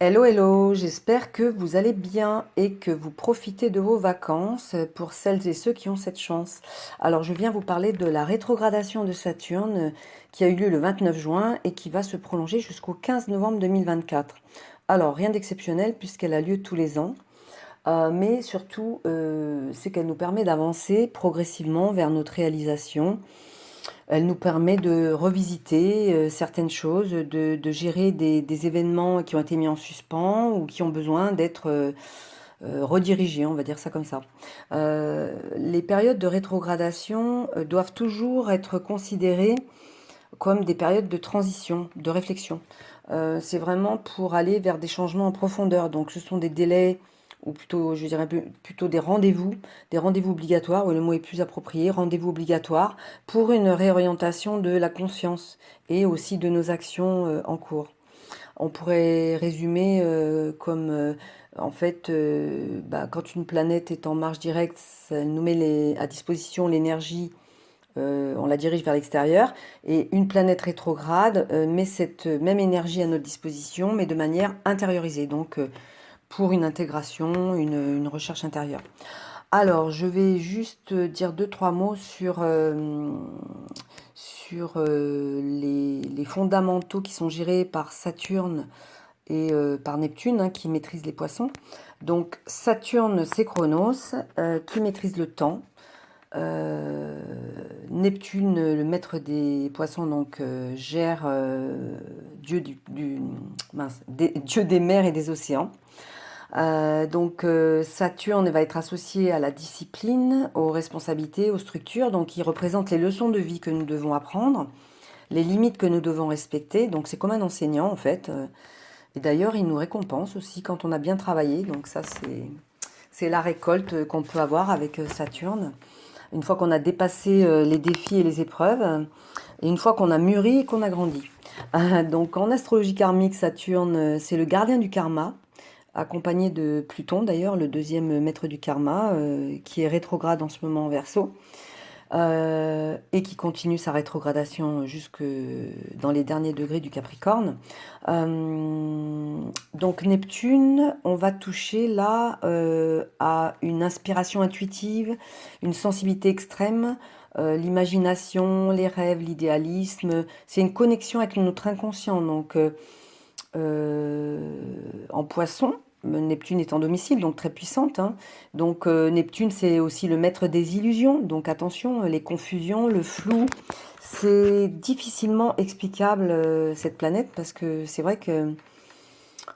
Hello, hello, j'espère que vous allez bien et que vous profitez de vos vacances pour celles et ceux qui ont cette chance. Alors, je viens vous parler de la rétrogradation de Saturne qui a eu lieu le 29 juin et qui va se prolonger jusqu'au 15 novembre 2024. Alors, rien d'exceptionnel puisqu'elle a lieu tous les ans, mais surtout, c'est qu'elle nous permet d'avancer progressivement vers notre réalisation. Elle nous permet de revisiter certaines choses, de gérer des événements qui ont été mis en suspens ou qui ont besoin d'être redirigés, on va dire ça comme ça. Les périodes de rétrogradation doivent toujours être considérées comme des périodes de transition, de réflexion. C'est vraiment pour aller vers des changements en profondeur. Donc ce sont des délais, ou plutôt, je dirais plutôt des rendez-vous obligatoires, ou le mot est plus approprié, rendez-vous obligatoires, pour une réorientation de la conscience et aussi de nos actions en cours. On pourrait résumer comme, en fait, quand une planète est en marche directe, elle nous met à disposition l'énergie, on la dirige vers l'extérieur, et une planète rétrograde met cette même énergie à notre disposition, mais de manière intériorisée, donc pour une intégration, une recherche intérieure. Alors, je vais juste dire deux, trois mots sur les fondamentaux qui sont gérés par Saturne et par Neptune, hein, qui maîtrise les poissons. Donc, Saturne, c'est Chronos, qui maîtrise le temps. Euh, Neptune, le maître des poissons, donc gère Dieu Dieu des mers et des océans. Saturne va être associé à la discipline, aux responsabilités, aux structures. Donc il représente les leçons de vie que nous devons apprendre, les limites que nous devons respecter. Donc c'est comme un enseignant en fait. Et d'ailleurs il nous récompense aussi quand on a bien travaillé. Donc ça c'est la récolte qu'on peut avoir avec Saturne. Une fois qu'on a dépassé les défis et les épreuves, et une fois qu'on a mûri et qu'on a grandi. Donc en astrologie karmique, Saturne, c'est le gardien du karma, accompagné de Pluton d'ailleurs, le deuxième maître du karma, qui est rétrograde en ce moment en Verseau, et qui continue sa rétrogradation jusque dans les derniers degrés du Capricorne. Donc Neptune, on va toucher là à une inspiration intuitive, une sensibilité extrême, l'imagination, les rêves, l'idéalisme. C'est une connexion avec notre inconscient. Donc en poisson, Neptune est en domicile, donc très puissante, hein. Donc Neptune, c'est aussi le maître des illusions. Donc attention, les confusions, le flou, c'est difficilement explicable cette planète parce que c'est vrai que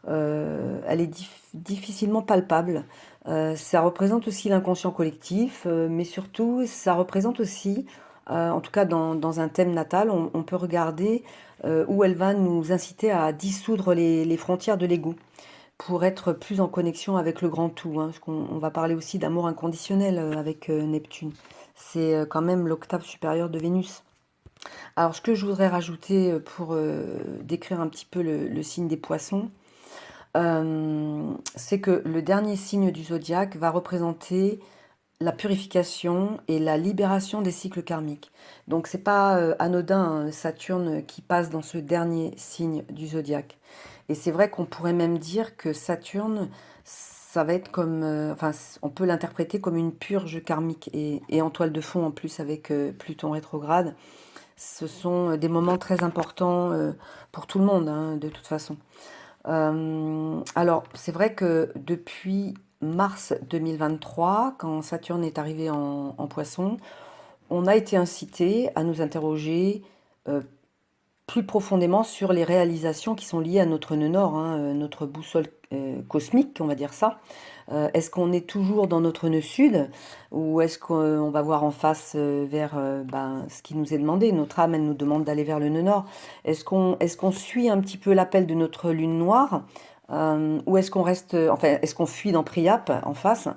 elle est difficilement palpable. Ça représente aussi l'inconscient collectif, mais surtout, ça représente aussi, en tout cas dans un thème natal, on peut regarder où elle va nous inciter à dissoudre les frontières de l'ego pour être plus en connexion avec le grand tout, hein, parce qu'on va parler aussi d'amour inconditionnel avec Neptune. C'est quand même l'octave supérieure de Vénus. Alors, ce que je voudrais rajouter pour décrire un petit peu le signe des poissons, c'est que le dernier signe du zodiaque va représenter la purification et la libération des cycles karmiques. Donc c'est pas anodin, hein, Saturne qui passe dans ce dernier signe du zodiaque. Et c'est vrai qu'on pourrait même dire que Saturne, ça va être comme, enfin, on peut l'interpréter comme une purge karmique et en toile de fond en plus avec Pluton rétrograde. Ce sont des moments très importants pour tout le monde, hein, de toute façon. Alors, c'est vrai que depuis mars 2023, quand Saturne est arrivé en Poisson, on a été incité à nous interroger euh, plus profondément sur les réalisations qui sont liées à notre nœud nord, hein, notre boussole cosmique, on va dire ça. Est-ce qu'on est toujours dans notre nœud sud ou est-ce qu'on va voir en face vers ce qui nous est demandé? Notre âme, elle nous demande d'aller vers le nœud nord. Est-ce qu'on suit un petit peu l'appel de notre lune noire ou est-ce qu'on reste, enfin, est-ce qu'on fuit dans Priap en face?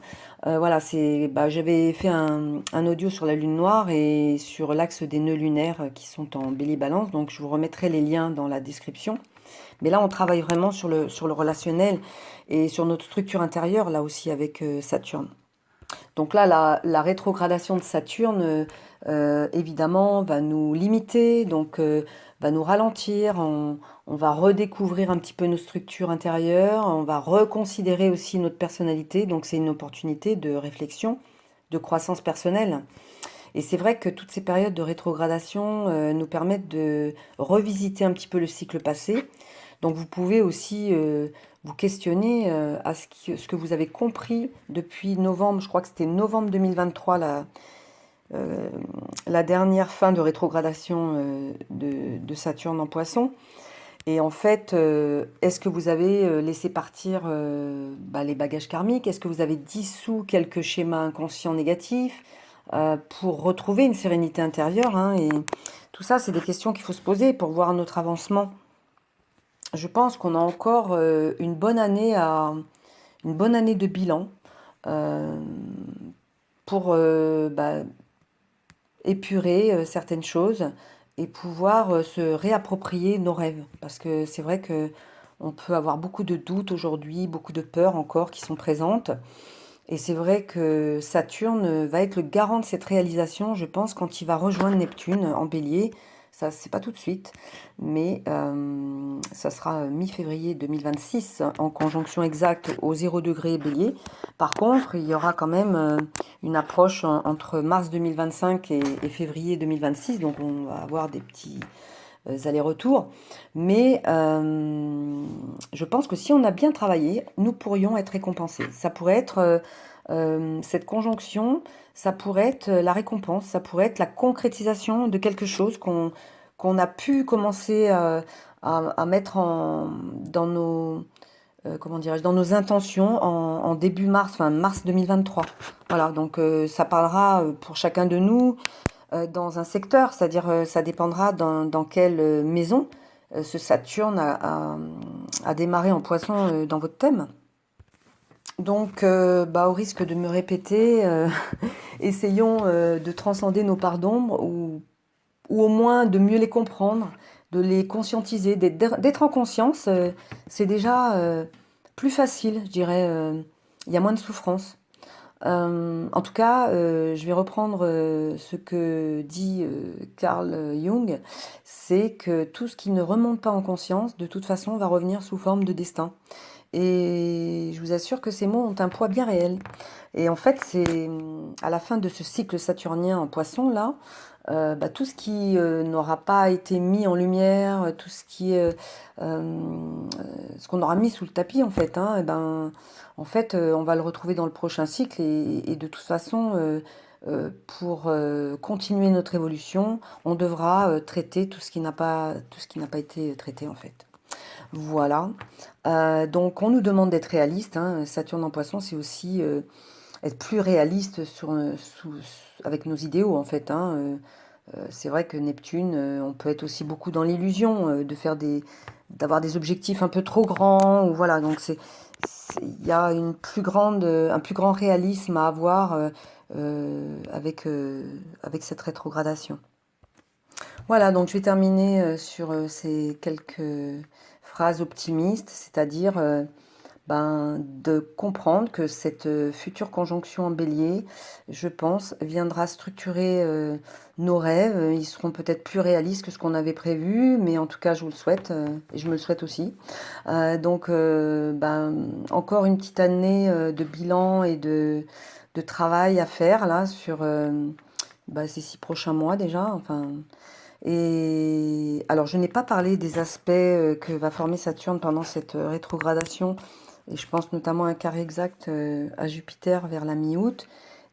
Voilà, j'avais fait un audio sur la lune noire et sur l'axe des nœuds lunaires qui sont en Bélier-Balance, donc je vous remettrai les liens dans la description. Mais là, on travaille vraiment sur le relationnel et sur notre structure intérieure, là aussi avec Saturne. Donc là, la rétrogradation de Saturne, évidemment, va nous limiter, donc va nous ralentir, on va redécouvrir un petit peu nos structures intérieures, on va reconsidérer aussi notre personnalité, donc c'est une opportunité de réflexion, de croissance personnelle. Et c'est vrai que toutes ces périodes de rétrogradation nous permettent de revisiter un petit peu le cycle passé. Donc vous pouvez aussi vous questionner à ce que vous avez compris depuis novembre, je crois que c'était novembre 2023, la dernière fin de rétrogradation de Saturne en Poisson. Et en fait, est-ce que vous avez laissé partir les bagages karmiques? Est-ce que vous avez dissous quelques schémas inconscients négatifs pour retrouver une sérénité intérieure, hein? Et tout ça, c'est des questions qu'il faut se poser pour voir notre avancement. Je pense qu'on a encore une bonne année de bilan euh, pour épurer certaines choses et pouvoir se réapproprier nos rêves. Parce que c'est vrai que on peut avoir beaucoup de doutes aujourd'hui, beaucoup de peurs encore qui sont présentes. Et c'est vrai que Saturne va être le garant de cette réalisation, je pense, quand il va rejoindre Neptune en Bélier. Ça, c'est pas tout de suite, mais ça sera mi-février 2026, en conjonction exacte au 0 degré Bélier. Par contre, il y aura quand même une approche entre mars 2025 et février 2026, donc on va avoir des petits allers-retours. Mais je pense que si on a bien travaillé, nous pourrions être récompensés. Ça pourrait être cette conjonction, ça pourrait être la récompense, ça pourrait être la concrétisation de quelque chose qu'on a pu commencer à mettre dans nos, comment dirais-je, dans nos intentions en début mars, enfin mars 2023. Voilà, donc ça parlera pour chacun de nous dans un secteur, c'est-à-dire ça dépendra dans quelle maison ce Saturne a démarré en Poisson dans votre thème. Donc, au risque de me répéter, essayons de transcender nos parts d'ombre ou au moins de mieux les comprendre, de les conscientiser, d'être en conscience. C'est déjà plus facile, je dirais. Il y a moins de souffrance. En tout cas, je vais reprendre ce que dit Carl Jung, c'est que tout ce qui ne remonte pas en conscience, de toute façon, va revenir sous forme de destin. Et je vous assure que ces mots ont un poids bien réel. Et en fait, c'est à la fin de ce cycle saturnien en Poisson, là, tout ce qui n'aura pas été mis en lumière, tout ce qui ce qu'on aura mis sous le tapis, en fait, hein, en fait, on va le retrouver dans le prochain cycle. Et de toute façon, pour continuer notre évolution, on devra traiter tout ce qui n'a pas été traité, en fait. Voilà. Donc on nous demande d'être réaliste, hein. Saturne en Poisson, c'est aussi être plus réaliste avec nos idéaux, en fait, hein. C'est vrai que Neptune, on peut être aussi beaucoup dans l'illusion d'avoir des objectifs un peu trop grands, ou voilà. Donc il y a un plus grand réalisme à avoir avec cette rétrogradation. Voilà, donc je vais terminer sur ces quelques phrases optimistes, c'est-à-dire de comprendre que cette future conjonction en bélier, je pense, viendra structurer nos rêves. Ils seront peut-être plus réalistes que ce qu'on avait prévu, mais en tout cas, je vous le souhaite et je me le souhaite aussi. Encore une petite année de bilan et de travail à faire là sur ces 6 prochains mois déjà. Enfin, et alors, je n'ai pas parlé des aspects que va former Saturne pendant cette rétrogradation, et je pense notamment à un carré exact à Jupiter vers la mi-août.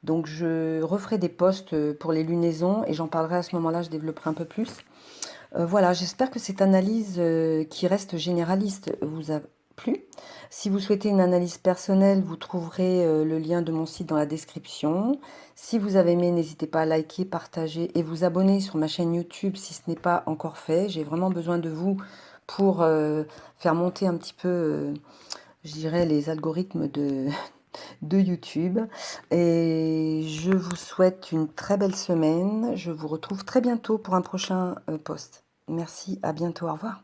Donc, je referai des posts pour les lunaisons, et j'en parlerai à ce moment-là, je développerai un peu plus. Voilà, j'espère que cette analyse qui reste généraliste vous a plu. Si vous souhaitez une analyse personnelle, vous trouverez le lien de mon site dans la description. Si vous avez aimé, n'hésitez pas à liker, partager et vous abonner sur ma chaîne YouTube si ce n'est pas encore fait. J'ai vraiment besoin de vous pour faire monter un petit peu, je dirais, les algorithmes de YouTube. Et je vous souhaite une très belle semaine. Je vous retrouve très bientôt pour un prochain post. Merci, à bientôt, au revoir.